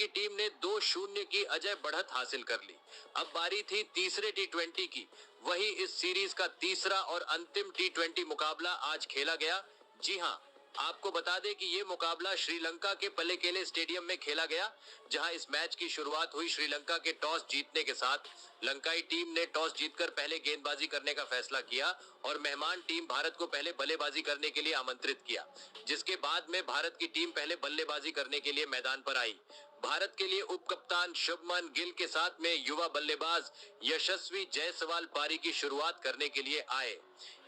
की टीम ने 2-0 की अजय बढ़त हासिल कर ली। अब बारी थी तीसरे टी20 की। वही इस सीरीज का तीसरा और अंतिम टी20 मुकाबला आज खेला गया। जी हां, आपको बता दें कि ये मुकाबला श्रीलंका के पल्लेकेले स्टेडियम में खेला गया, जहां इस मैच की शुरुआत हुई श्रीलंका के टॉस जीतने के साथ। लंकाई टीम ने टॉस जीतकर पहले गेंदबाजी करने का फैसला किया और मेहमान टीम भारत को पहले बल्लेबाजी करने के लिए आमंत्रित किया, जिसके बाद में भारत की टीम पहले बल्लेबाजी करने के लिए मैदान पर आई। भारत के लिए उप कप्तान शुभमन गिल के साथ में युवा बल्लेबाज यशस्वी जायसवाल पारी की शुरुआत करने के लिए आए।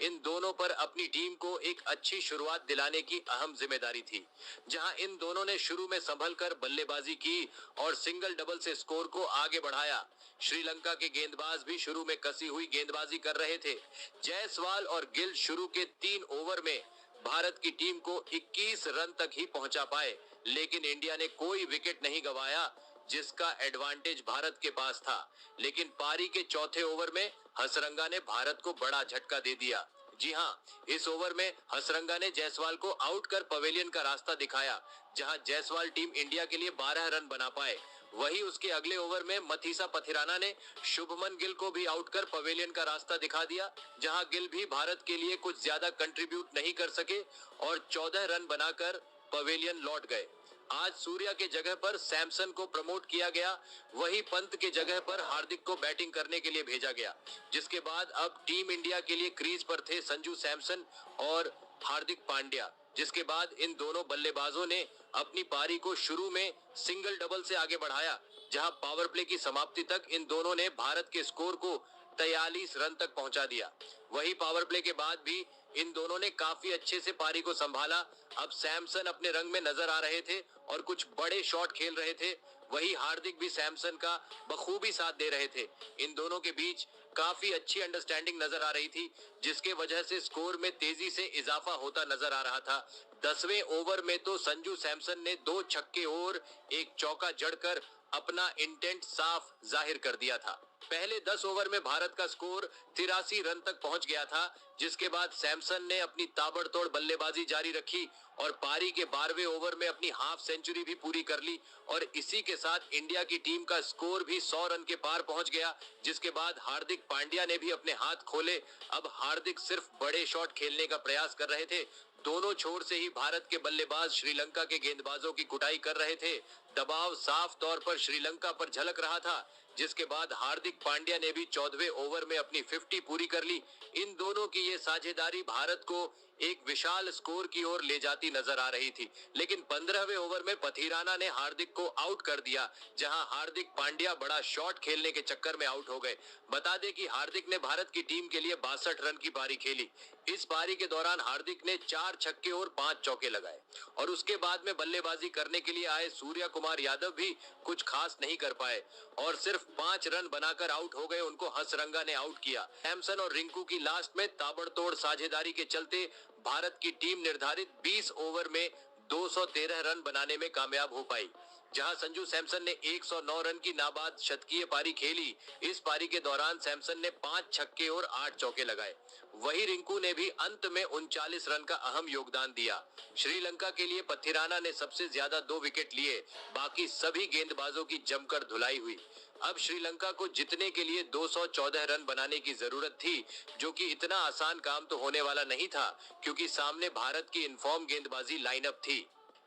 इन दोनों पर अपनी टीम को एक अच्छी शुरुआत दिलाने की अहम जिम्मेदारी थी, जहां इन दोनों ने शुरू में संभलकर बल्लेबाजी की और सिंगल डबल से स्कोर को आगे बढ़ाया। श्रीलंका के गेंदबाज भी शुरू में कसी हुई गेंदबाजी कर रहे थे। जायसवाल और गिल शुरू के 3 ओवर में भारत की टीम को 21 रन तक ही पहुंचा पाए, लेकिन इंडिया ने कोई विकेट नहीं गंवाया, जिसका एडवांटेज भारत के पास था। लेकिन पारी के चौथे ओवर में हसरंगा ने भारत को बड़ा झटका दे दिया। जी हां, इस ओवर में हसरंगा ने जायसवाल को आउट कर पवेलियन का रास्ता दिखाया, जहां जायसवाल टीम इंडिया के लिए 12 रन बना पाए। वही उसके अगले ओवर में मथीसा पथिराना ने शुभमन गिल को भी आउट कर पवेलियन का रास्ता दिखा दिया, जहां गिल भी भारत के लिए कुछ ज्यादा कंट्रीब्यूट नहीं कर सके और 14 रन बनाकर पवेलियन लौट गए। आज सूर्या के जगह पर सैमसन को प्रमोट किया गया। वही पंत के जगह पर हार्दिक को बैटिंग करने के लिए भेजा गया, जिसके बाद अब टीम इंडिया के लिए क्रीज पर थे संजू सैमसन और हार्दिक पांड्या। जिसके बाद इन दोनों बल्लेबाजों ने अपनी पारी को शुरू में सिंगल डबल से आगे बढ़ाया, जहां पावर प्ले की समाप्ति तक इन दोनों ने भारत के स्कोर को 43 रन तक पहुंचा दिया। वही पावर प्ले के बाद भी इन दोनों ने काफी अच्छे से पारी को संभाला। अब सैमसन अपने रंग में नजर आ रहे थे और कुछ बड़े शॉट खेल रहे थे। वही हार्दिक भी सैमसन का बखूबी साथ दे रहे थे। इन दोनों के बीच काफी अच्छी अंडरस्टैंडिंग नजर आ रही थी, जिसके वजह से स्कोर में तेजी से इजाफा होता नजर आ रहा था। 10वें ओवर में तो संजू सैमसन ने 2 छक्के और 1 चौका जड़कर अपना इंटेंट साफ जाहिर कर दिया था। पहले 10 ओवर में भारत का स्कोर 83 रन तक पहुंच गया था, जिसके बाद सैमसन ने अपनी ताबड़तोड़ बल्लेबाजी जारी रखी और पारी के 12वें ओवर में अपनी हाफ सेंचुरी भी पूरी कर ली और इसी के साथ इंडिया की टीम का स्कोर भी 100 रन के पार पहुंच गया। जिसके बाद हार्दिक पांड्या ने भी अपने हाथ खोले। अब हार्दिक सिर्फ बड़े शॉट खेलने का प्रयास कर रहे थे। दोनों छोर से ही भारत के बल्लेबाज श्रीलंका के गेंदबाजों की कुटाई कर रहे थे। दबाव साफ तौर पर श्रीलंका पर झलक रहा था, जिसके बाद हार्दिक पांड्या ने भी 14वें ओवर में अपनी 50 पूरी कर ली। इन दोनों की ये साझेदारी भारत को एक विशाल स्कोर की ओर ले जाती नजर आ रही थी, लेकिन 15वें ओवर में पथिराना ने हार्दिक को आउट कर दिया, जहां हार्दिक पांड्या बड़ा शॉट खेलने के चक्कर में आउट हो गए। बता दें कि हार्दिक ने भारत की टीम के लिए 62 रन की पारी खेली। इस पारी के दौरान हार्दिक ने 4 छक्के और 5 चौके लगाए और उसके बाद में बल्लेबाजी करने के लिए आए सूर्या कुमार यादव भी कुछ खास नहीं कर पाए और सिर्फ 5 रन बनाकर आउट हो गए। उनको हसरंगा ने आउट किया। सैमसन और रिंकू की लास्ट में ताबड़तोड़ साझेदारी के चलते भारत की टीम निर्धारित 20 ओवर में 213 रन बनाने में कामयाब हो पाई, जहां संजू सैमसन ने 109 रन की नाबाद शतकीय पारी खेली। इस पारी के दौरान सैमसन ने 5 छक्के और 8 चौके लगाए। वही रिंकू ने भी अंत में 39 रन का अहम योगदान दिया। श्रीलंका के लिए पथिराना ने सबसे ज्यादा 2 विकेट लिए। बाकी सभी गेंदबाजों की जमकर धुलाई हुई। अब श्रीलंका को जीतने के लिए 214 रन बनाने की जरूरत थी, जो कि इतना आसान काम तो होने वाला नहीं था, क्योंकि सामने भारत की इनफॉर्म गेंदबाजी लाइनअप थी।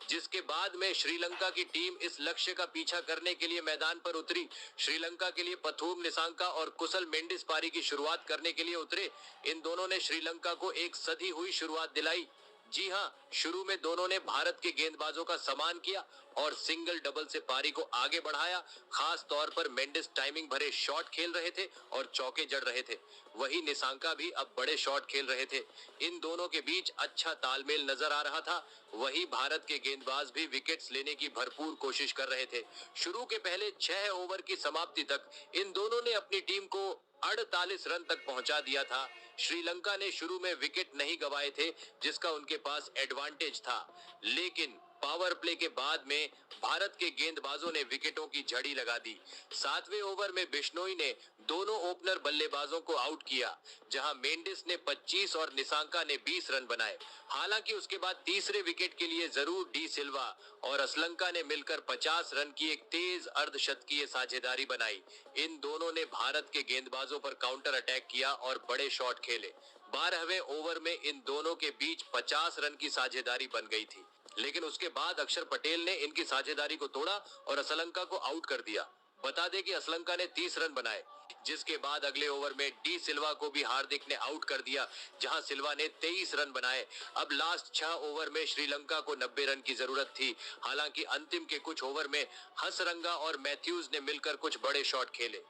जिसके बाद में श्रीलंका की टीम इस लक्ष्य का पीछा करने के लिए मैदान पर उतरी। श्रीलंका के लिए पथुम निसांका और कुशल मेंडिस पारी की शुरुआत करने के लिए उतरे। इन दोनों ने श्रीलंका को एक सधी हुई शुरुआत दिलाई। जी हां, शुरू में दोनों ने भारत के गेंदबाजों का सम्मान किया और सिंगल डबल से पारी को आगे बढ़ाया। खास तौर पर मेंडिस टाइमिंग भरे शॉट खेल रहे थे और चौके जड़ रहे थे। वही निसांका भी अब बड़े शॉट खेल रहे थे। इन दोनों के बीच अच्छा तालमेल नजर आ रहा था। वही भारत के गेंदबाज भी विकेट्स लेने की भरपूर कोशिश कर रहे थे। शुरू के पहले 6 ओवर की समाप्ति तक इन दोनों ने अपनी टीम को 48 रन तक पहुंचा दिया था। श्रीलंका ने शुरू में विकेट नहीं गंवाए थे, जिसका उनके पास एडवांटेज था, लेकिन पावर प्ले के बाद में भारत के गेंदबाजों ने विकेटों की झड़ी लगा दी। 7वें ओवर में बिश्नोई ने दोनों ओपनर बल्लेबाजों को आउट किया, जहां मेंडिस ने 25 और निसांका ने 20 रन बनाए। हालांकि उसके बाद तीसरे विकेट के लिए जरूर डी सिल्वा और असलंका ने मिलकर 50 रन की एक तेज अर्धशतकीय साझेदारी बनाई। इन दोनों ने भारत के गेंदबाजों पर काउंटर अटैक किया और बड़े शॉट खेले। 12वें ओवर में इन दोनों के बीच 50 रन की साझेदारी बन गई थी, लेकिन उसके बाद अक्षर पटेल ने इनकी साझेदारी को तोड़ा और असलंका को आउट कर दिया। बता दें कि असलंका ने 30 रन बनाए, जिसके बाद अगले ओवर में डी सिल्वा को भी हार्दिक ने आउट कर दिया, जहां सिल्वा ने 23 रन बनाए। अब लास्ट 6 ओवर में श्रीलंका को 90 रन की जरूरत थी। हालांकि अंतिम के कुछ ओवर में हसरंगा और मैथ्यूज ने मिलकर कुछ बड़े शॉट खेले,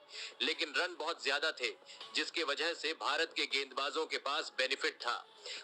लेकिन रन बहुत ज्यादा थे, जिसके वजह से भारत के गेंदबाजों के पास बेनिफिट था।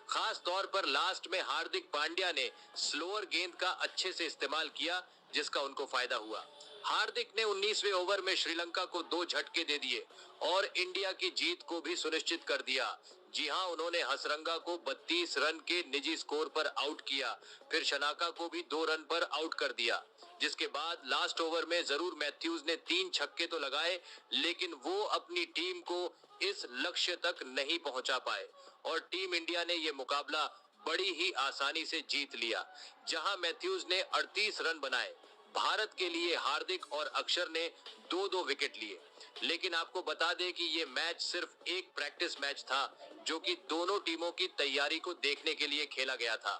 खास तौर पर लास्ट में हार्दिक पांड्या ने स्लोअर गेंद का अच्छे से इस्तेमाल किया, जिसका उनको फायदा हुआ। हार्दिक ने 19वें ओवर में श्रीलंका को 2 झटके दे दिए और इंडिया की जीत को भी सुनिश्चित कर दिया। जी हां, उन्होंने हसरंगा को 32 रन के निजी स्कोर पर आउट किया, फिर शनाका को भी 2 रन पर आउट कर दिया, जिसके बाद लास्ट ओवर में जरूर मैथ्यूज ने 3 छक्के तो लगाए, लेकिन वो अपनी टीम को इस लक्ष्य तक नहीं पहुंचा पाए और टीम इंडिया ने ये मुकाबला बड़ी ही आसानी से जीत लिया, जहां मैथ्यूज ने 38 रन बनाए। भारत के लिए हार्दिक और अक्षर ने 2-2 विकेट लिए। लेकिन आपको बता दें कि ये मैच सिर्फ एक प्रैक्टिस मैच था, जो कि दोनों टीमों की तैयारी को देखने के लिए खेला गया था।